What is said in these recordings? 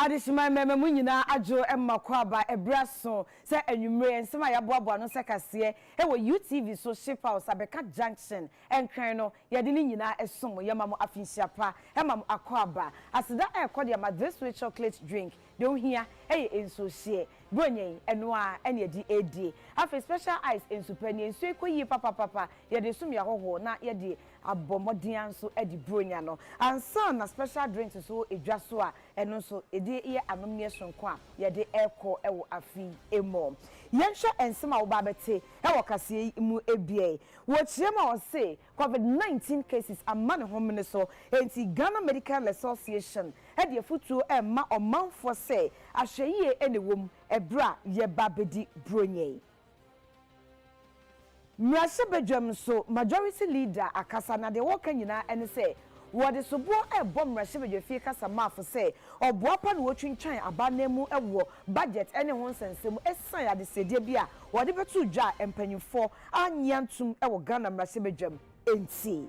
Adishima meme mu nyina adwo emma kwaba ebraso se anwumre nsema ya boaboa no se kase wo UTV so ship house abeka junction enkran no ye de ni nyina esom ye mamo afinsiapa emam akwaba asida ekode ya madras with chocolate drink de ohia enso hie bronyen eno a ene di edi afi special ice enso pani enso ekoyi papa ye de sum ya hoho na ye de abomodian so edi bronya no ansa na special drinks so edwa so a eno so edi ye anomne sonko a ye de eko ewo afi emo yenhwe ensema wo ba bete ewo kase mu ebie wo chiema o se COVID-19 cases amane homene so enti Ghana Medical Association edi afutuo emma omanfo se ahweye enewom ebra ye babedi bronye Mrashebedwam so majority leader akasa na de woka nyina ene se wode sobo ebom mrashebedwafie kasa mafo se oboapa na wotwintwan abanemu ewo budget ene ho nsensem esan ya de sedie bia wode betu dwa empanyifo anyantum ewo Ghana mrashebedwam enti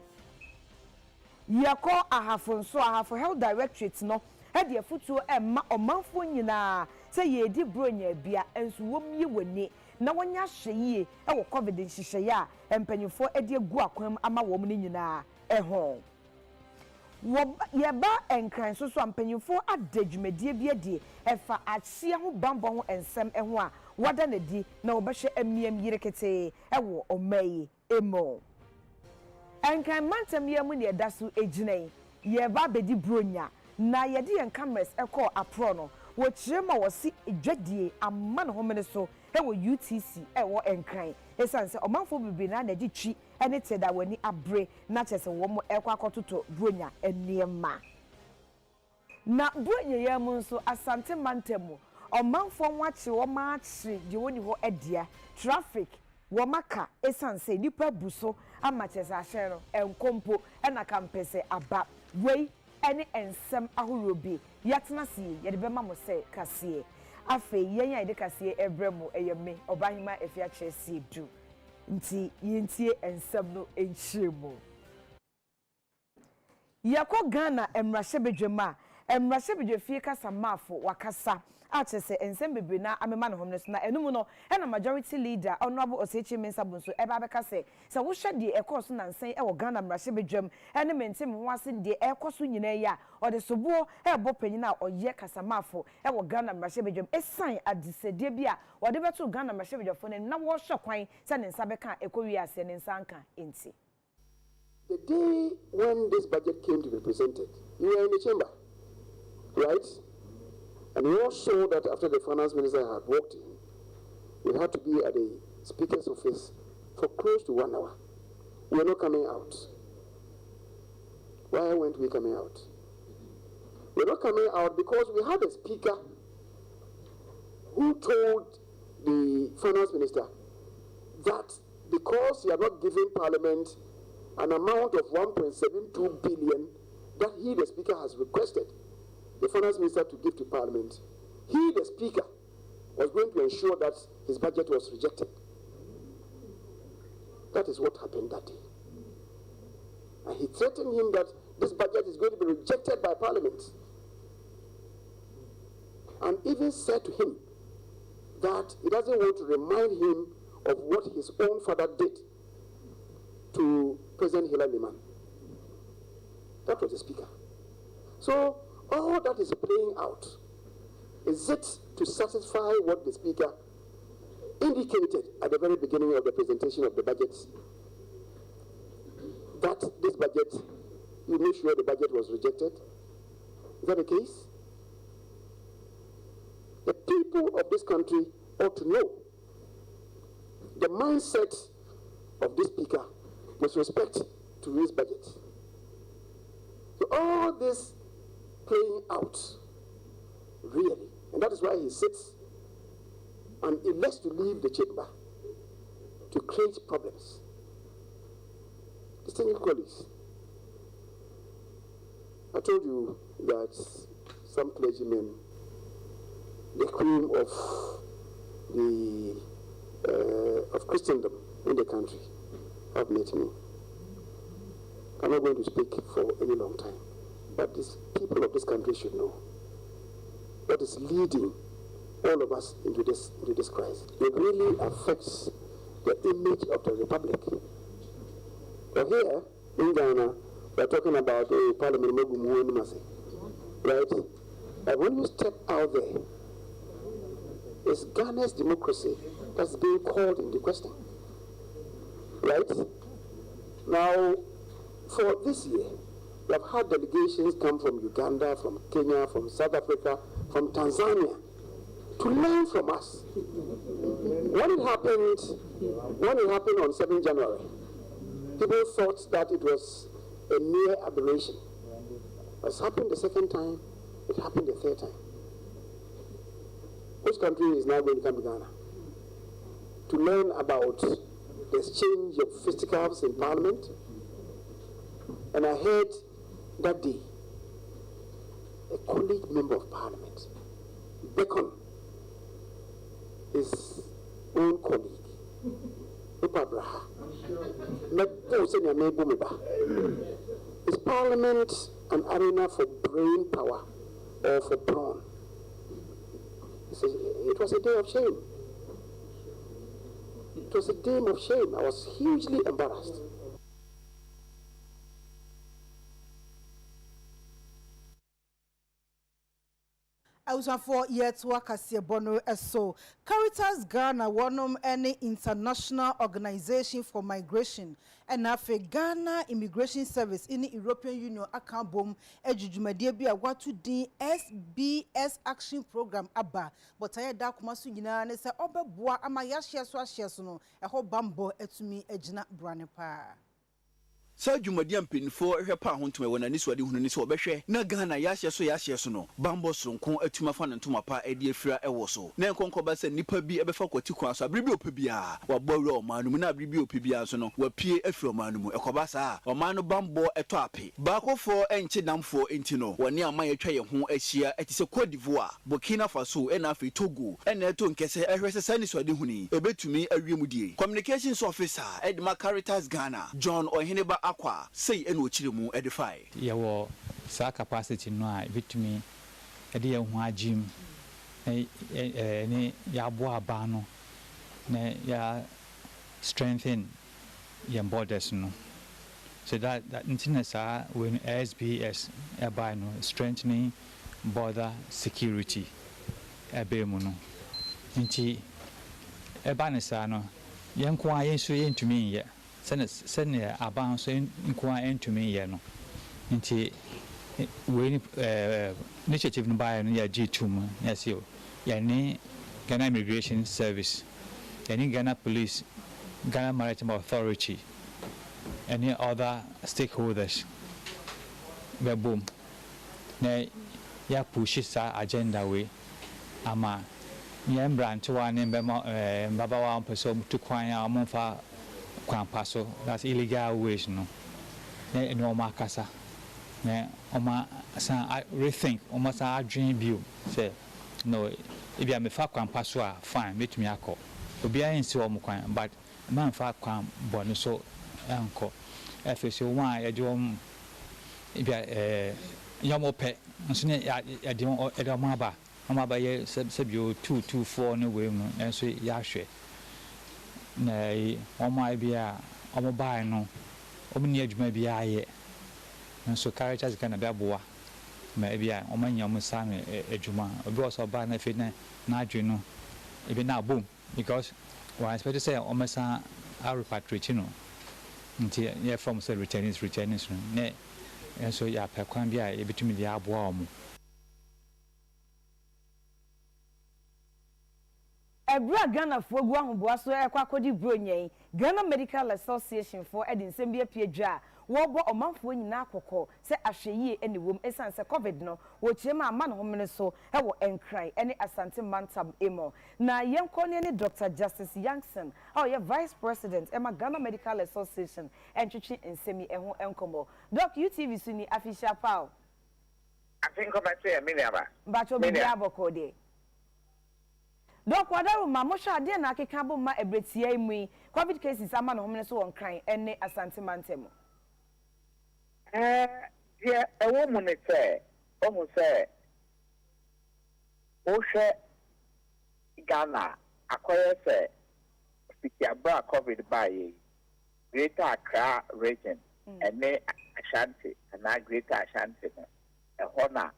yako ahafo health directorate no ede afutuo emma omanfo nyina se yedi bronya bia enso wom ye wani na wonya hweye ewo covid nhihye ya empanyifo ede agu akwam ama wom ni nyina eho yeba enkran so empanyifo adadwumadie biade efa ahye ho bambo ho ensem eho a wada na di na obehwe amiem yirekete ewo omai emo enkran mantem yemu ne daso eginai yeba bedi bronya na yede yen cameras eko apro no wo chirema wosi edwadie amane homene so ewo UTC ewo enkran esanse omanfo bibi na naji twi ene teda wani abre na chese wo mo ekwa akototo bronya eniema na bronya yemu nso asante mantemu omanfo nwachi wo maachi de woni ho edia traffic wo maka esanse nipa buso ama chese ahye no enkompo ena kampese aba wei ene ensem ahorobi yatena sie ye de bema mo se kase afa yen ya de kase ebremu eyeme obahima Afia Asiedu nti yentie ensem no enchiremu yako Ghana emrashebedwema emrashebedwafie kasa mafo wakasa achese ensem bebre na amema no homne so na enum no ena majority leader honorable Osiechi Mensabunso eba bekase se wo hwede ekoso na nsen e wo Ghana mrashebedwam ene mentem ho ase de ekoso nyina ya ode sobo ebo panyina oye kasa mafo e wo Ghana mrashebedwam esan adisede bia ode beto Ghana mrashebedwafo na wo hwekwan se ne nsa beka ekowi ase ne nsa anka enti. The day when this budget came to be presented, you were in the chamber, right? And we all saw that after the finance minister had walked in, we had to be at the speaker's office for close to 1 hour. We were not coming out. Why weren't we coming out? We were not coming out because we had a speaker who told the finance minister that because he had not given Parliament an amount of 1.72 billion that he, the speaker, has requested the finance minister to give to Parliament, he, the speaker, was going to ensure that his budget was rejected. That is what happened that day. And he threatened him that this budget is going to be rejected by Parliament. And even said to him that he doesn't want to remind him of what his own father did to President Hillary Liman. That was the speaker. So all that is playing out, is it to satisfy what the speaker indicated at the very beginning of the presentation of the budget, that this budget, you made sure the budget was rejected? Is that the case? The people of this country ought to know the mindset of this speaker with respect to his budget. So all this playing out, really, and that is why he sits and elects to leave the chamber to create problems. Distinguished colleagues, I told you that some clergymen, the cream of Christendom in the country, have met me. I'm not going to speak for any long time, but these people of this country should know what is leading all of us into this crisis. It really affects the image of the Republic. But here in Ghana, we're talking about a Parliamentary, right? But when you step out there, it's Ghana's democracy that's being called into question, right? Now, for this year, we have had delegations come from Uganda, from Kenya, from South Africa, from Tanzania, to learn from us. When it happened on 7th January, people thought that it was a mere aberration. It's happened the second time, it happened the third time. Which country is now going to come to Ghana to learn about the exchange of fisticuffs in Parliament? And I heard that day a colleague member of Parliament beckon his own colleague, is Parliament an arena for brain power or for brawn? It was a day of shame. It was a day of shame. I was hugely embarrassed. I was for yet work as a bono so Caritas Ghana one any international organization for migration and Afia Ghana Immigration Service in the European Union account boom ejujumade bi a watu din SBS action program aba but I da kuma so nyina ne se obeboa ama ya hye so no eho bambo etumi ejina brane pa. Sa dwumadi ampinfo hwe pa ho ntoma wona ni so ade hunu ni so obehwe na Ghana ya hye so no bambo soronko atuma fa no ntoma pa ade afira ewo so na enkonko ba se nipa bi ebefa kwati kwa so abribi opebia wabowre omanu mu na abribi opebia so no wapie afira omanu mu ekoba sa omanu bambo eto ape baakofo enche damfo enti no woni ama yetwa ye ho ahia etise Cote d'Ivoire Burkina Faso ena Afri Togo ena eto nkese ehwese sa ni so ade huni ebetumi awiemu die communications officer Edma Caritas Ghana John Oheneba Aqua say eno chiremu edify yawo sa capacity no a bitumi ede ye ho agim ni ya bo aba no na ya strengthen your borders no so that international when SBS by no strengthening border security ebemu no nti eba ne sa no yenko ayenso yentumi ye sene aban so nko entumi ye no nti we initiative no buy no ya G2 yes yo ya ni Ghana Immigration Service ya ni Ghana Police, Ghana Maritime Authority, any other stakeholders we boom na ya push sa agenda we ama ya branch one mbaba wa person to kwan ya monfa kwan paso that's illegal ways no na no makasa na oma sa rethink oma sa dream view say no if you me fa kwan paso a fine metumi akọ obi ayin si o mo kwan but man fa kwan bonu so anko efese one ya jo if yomo pe nso ne ya de mo aba ye sebio 224 no we mu enso ya hwe na omo bia omo bai no omo ni adwuma bia ye nso Caritas Ghana bia boa ma bia omo nya omo sa no adwuma obi also ba na fe na adwe no ebi na boom because we expect to say omo sa repatriate no nti ye from say returnees no ne enso ya pe kwan bia e bitumi dia aboa omo Ebra Ghana for gu ahoboa so ekwa akodi bronyen Ghana Medical Association for edi nsem bia piedwa wo bo omanfo nyina akokọ se ahweyie ene wom esan se covid no wo chema ama no homene so ewo enkran ene asante mantam emo na yenko ne Dr. Justice Youngson ye Vice President ema Ghana Medical Association entwetwe nsemi eho enkomo Doc UTV suni official pal I think about say me aba bacho bi aboko de Doc wadaru ma mo hwa de na akeka bo ma ebretia imu covid cases ama no homene so won kran ene asante mantemo yeah, a woman say, almost say, Oshe Ghana, Akyere say, Sikiabra COVID by Greater Accra region, and then Ashanti, and now Greater Ashanti, a honor,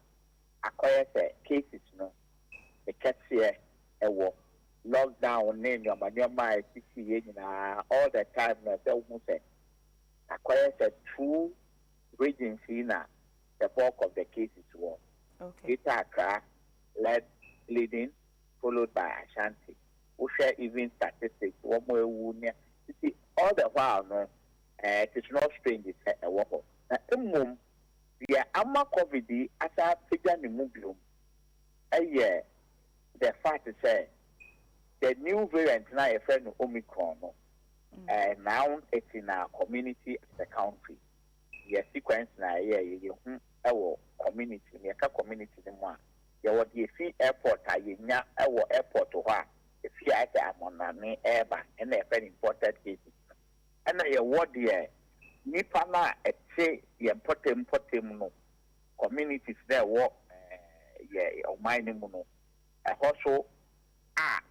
Akyere say, cases, no, the cats here, a war, lockdown, name your my all the time, no, say, Akyere said, 2 regions in the bulk of the cases were. Okay. Greater Accra leading, followed by Ashanti. We share even statistics. One more you see, all the while, no, it is not strange. It's a walk. Now, we are ama COVID as a figure in the movie. The fact is the new variant now a friend of Omicron. Now it's in our community as a country. The sequence now our community, the community the one. You would see airport, our airport to her. If you are on airban and a very important cases. And I award the Nipana at say the important communities there work or mining mono. Also,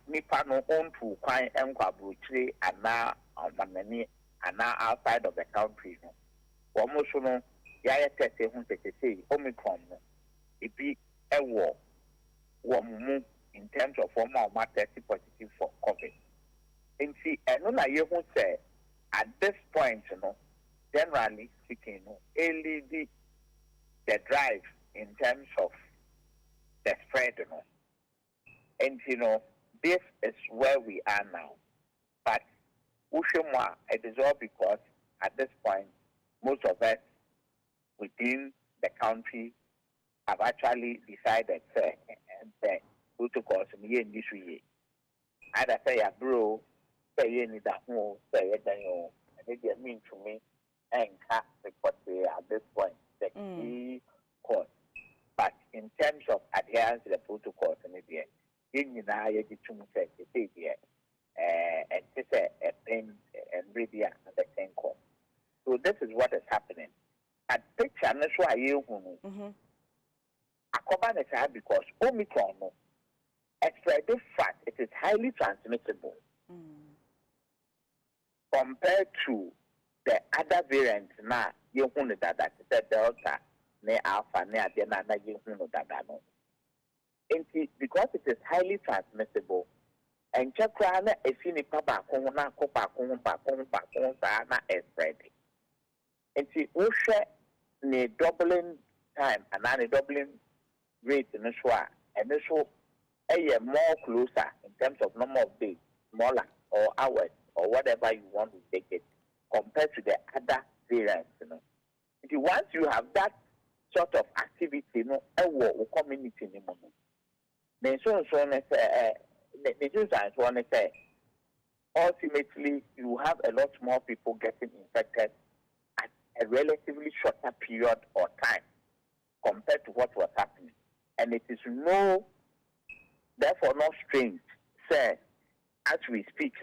Nipano own to quite and now on Manani and now outside of the country. Almost no, Yaya Tete who say Omicron, it be a war, in terms of former testing positive for COVID. And see, and no, I won't say at this point, generally speaking, LED the drive in terms of the spread, and this is where we are now. But Autwumwaa, it is all because at this point, most of us within the country have actually decided and protocols in the industry. Either say a bro, say any that home, say it, and it mean to me, and cast what they at this point, the key court. But in terms of adherence to the protocols, and it in I get to say, and this a pen and really at the same court. So this is what is happening. At picture, that's why you Akoban is hard because Omicron, extra this fact, it is highly transmissible compared to the other variants. Now, you know that is the Delta, ne Alpha, ne Adena, you know that. And because it is highly transmissible, and Chakrana is in a papa, Kona, Copa, Sana, is spreading. And see, we share the doubling time and then a doubling rate in the show, and the show a more closer in terms of number of days, smaller or hours or whatever you want to take it, compared to the other variants. Once you have that sort of activity, a war community, then so the Jews want to say, ultimately, you have a lot more people getting infected at a relatively shorter period or time compared to what was happening. And it is therefore not strange, say, as we speak,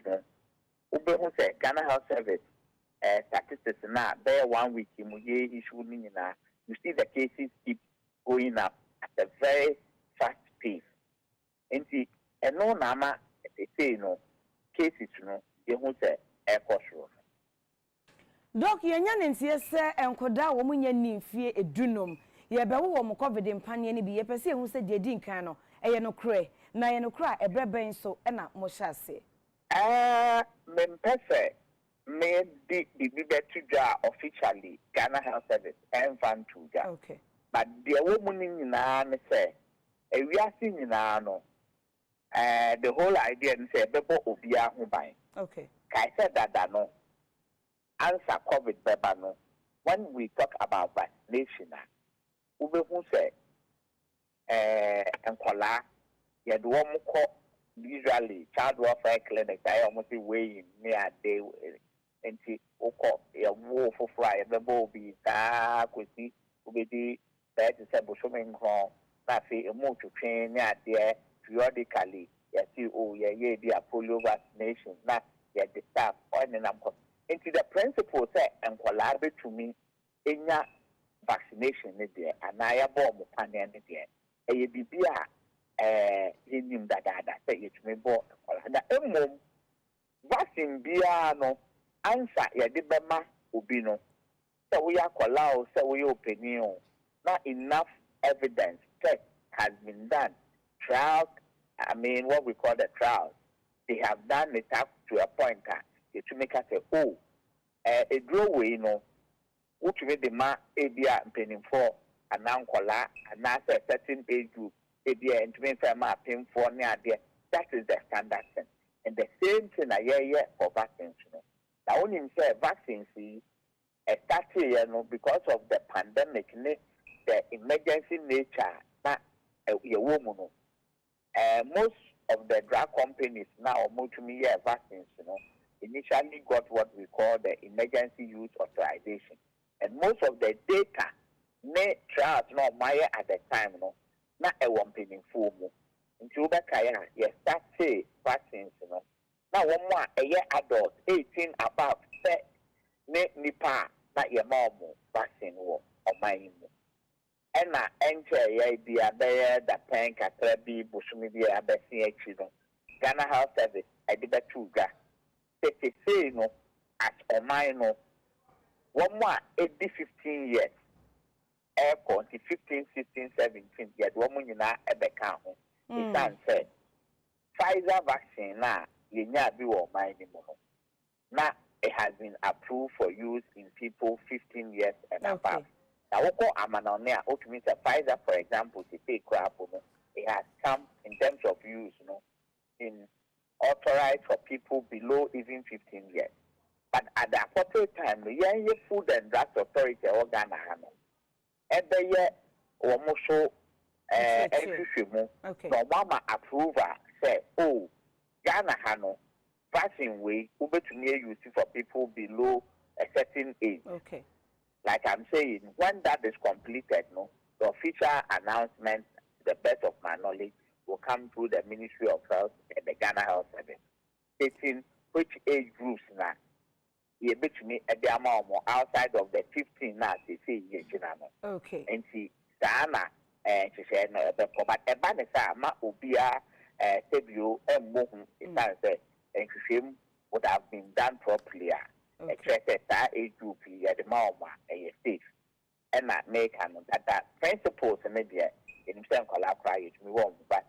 Ghana Health Service statistics now, there 1 week, you see the cases keep going up at a very fast pace. And see, and no nama, they say, cases, you won't say, air cost. Doc, Yanyan say, and Koda, woman, yen fear a dunum. Ye be wo COVID impanian be ye pese hu se de din kan no e no kre na ye no kra e breben so e na mo sha se me pese me di betu ja officially Ghana Health Service and fan to ja. Okay, but the woman nyina ne say e wiase nyina no the whole idea ne say bebo obia ho ban. Okay, kai said that no answer COVID beba no when we talk about vaccination ube who say enkola ye do usually child welfare clinic I almost way near day enti oko ye wo fofra ye bebo bi ta kwesi ubedi that is a bushomen ho na fi emu twetwen ne ade periodically ye see ye dia polio vaccination na ye the staff on nam ko enti the principle say enkola be to me enya vaccination ne there and I bomb panel ne there e bibia yenim dadaada sɛ yɛtumi bɔ nkɔla na mmom vaccine biara no ansa yɛde bɛma obi no sɛ woyɛ akɔla o sɛ woyɛ opanin o na enough evidence check has been done trials what we call the trials they have done it up to a point yɛtumi ka sɛ eduro wei no wotumi de ma ebia mpanimfoɔ anaa nkɔla anaasɛ certain age group ebia ntumi mfa ma apemfoɔ ne adeɛ that is the standard thing and the same thing na yɛyɛ for vaccines no na wonim sɛ vaccines yi started because of the pandemic the emergency nature na yɛwɔ mu no most of the drug companies now motumi yɛ vaccines initially got what we call the emergency use authorization and most of the data ne trials no maya at the time no na mpanyinfoɔ mu nti wobɛkae a yɛstarte vaccines no na wɔn a adult 18 above sɛ ne nipa na yɛma wɔn vaccine wɔ ɔman yi mu ɛna ɛnkyɛ bi abɛyɛ dapɛn kakra bi bosomi bi abɛsi akyi no Ghana Health Service ɛde bɛtu dwa say no at ɔman no wɔn a ɛdi 15 years ɛkɔ nti 15 16 17 yɛde wɔn nyinaa ɛbɛka ho ɛsan sɛ Pfizer vaccine na yɛnya bi wɔ ɔman no mu no na it has been approved for use in people 15 years and above. Now, woko amanone a otumi sɛ Pfizer, for example, to take crap, it has come in terms of use, in authorized for people below even 15 years. But at the appropriate time, the Food and Drug Authority organ, and the year almost so no mama approval say, oh, Ghana Hano. Vaccine way, over to me use it for people below a certain age. Okay. Like I'm saying, when that is completed, the official announcement, to the best of my knowledge, will come through the Ministry of Health and the Ghana Health Service, stating which age groups now, you bet me at the amount more outside of the 15 now, they say, okay. And see, Sana, and she said, no, but a banner, ma ubia, Sebio, and Mohun, it and him would have been done properly. Except that age group at the moment a safe and not make that principles and maybe in some collaborate me won't but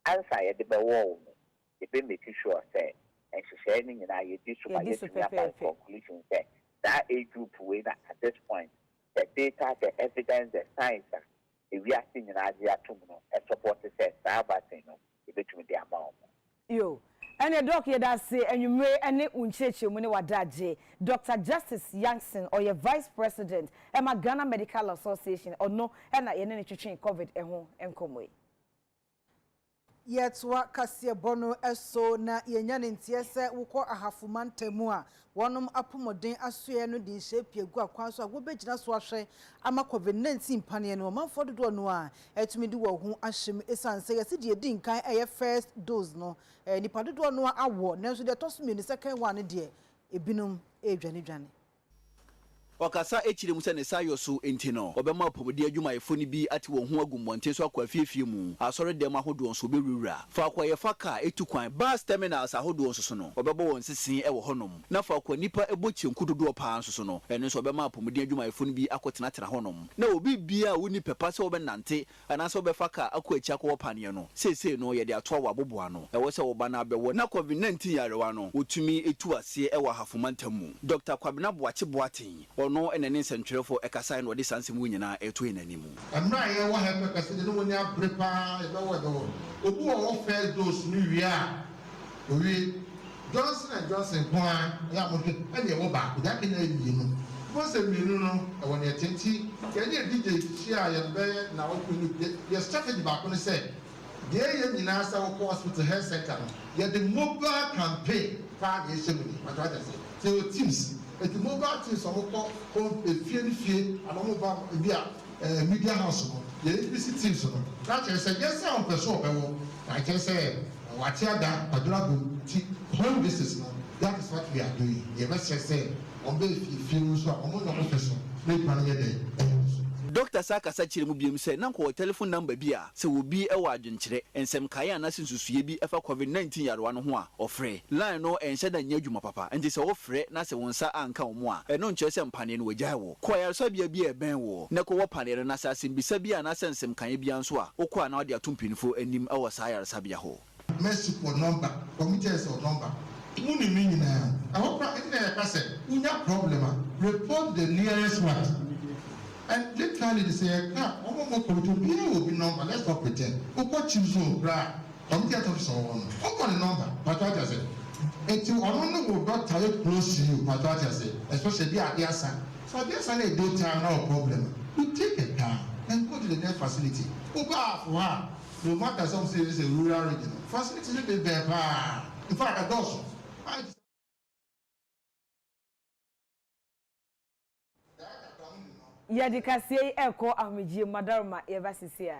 answer at the wall it been making sure say and she sharing and I this conclusion say that age group way that at this point the data, the evidence, the science we are seeing in Asia to support the says vaccine between the amount. Yo. And a doc that say, and you may any uncheche muni wadaje, Dr. Justice Youngson or your Vice President, Emma Ghana Medical Association, or no, and I any teaching COVID and home and come way. Yet what Cassia Bono eso na yenyan in TSA will call a half-man temua. One apomodin asueno di shape ye gua quanso, will be just washe. I'm a COVID-19 panian, no man for the door noir. Et me do who ashim is and say, I said, you didn't kind a first dose no. Ni padu do noir award, now so they toss me in the second one, dear. A binum, a Johnny. Wakasa echire mu se ne sayo so entino obema pomodi adwuma efoni bi ati wo ho agummonte so akwa fiefie mu asore dem ahodo so bewura fa akwa ye faka etukwan bus terminals ahodo so no obebo won sisi e wo honom na fa akwa nipa ebochi nkudodo pa so no eno so obema pomodi adwuma efoni bi akotena tena honom na obi bia woni pepa se obenante ana so obefaka akwa echi akwa panie no sese no ye de ato wa boboa no e wo se wo bana bewo na COVID-19 yarewa no otumi etu ase e wa hafomantamu Dr. Kwabena Boache Boaten no enene nsentwere for ekasa no de sanse mu nyina eto enanimu amra ye wo ha pekase de no nya prepa e be wo do obu wo first dose ni wi a owi Johnson & Johnson kwa ya mo pe e wo ba da ke na yi no bo se minu no e wo ne tenti ye ne DJ chia ye be na wo ni ye strategy ba ko ne say de ye nyina sa wo hospital health center no ye the mobile campaign fa ye semini what I say so teams the mobile teams are called a fee and mobile media house. The ABC teams. That is a yes, I'm person. I can say, what you are done, home business. That is what we are doing. You must say, on the fee, so I'm not a person. Dr. Saka Sachiri mu biem sɛ na nkɔ telephone number bi a sɛ obi ɛwɔ adwenkyerɛ nsɛm kae anase nsusue bi ɛfa COVID-19 yarewa no ho a ɔfrɛ line no ɛnhyɛ da nyɛ adwuma papa nti sɛ wofrɛ na sɛ wo nsa anka wo mu a ɛno nkyerɛ sɛ mpane no wagyae wo kɔ yaresabea bi a ɛbɛn wo na kɔwɔ pane no na sɛ asɛmbisa bi a na sɛ nsɛm kae bia nso a wokɔ a na wode ato mpanyinfoɔ anim ɛwɔ saa yaresabea hɔ mercy for number committees or number muni mi nyinaa ɛhɔ kora ɛti na yɛka sɛ wonya problem report the nearest one. And literally they say, "Oh, my committee will be number. Let's not pretend. What choose bra? Committee officer one. What number? Patwata said. Until I will not tie close to you. Patwata said, especially the Adiasa. So Adiasa they don't have no problem. You take a car and go to the next facility. For her. No matter some say it's a rural region. Facility will be there. In fact, a dozen. Yadikasie eko ahmejie madarma eva sisia.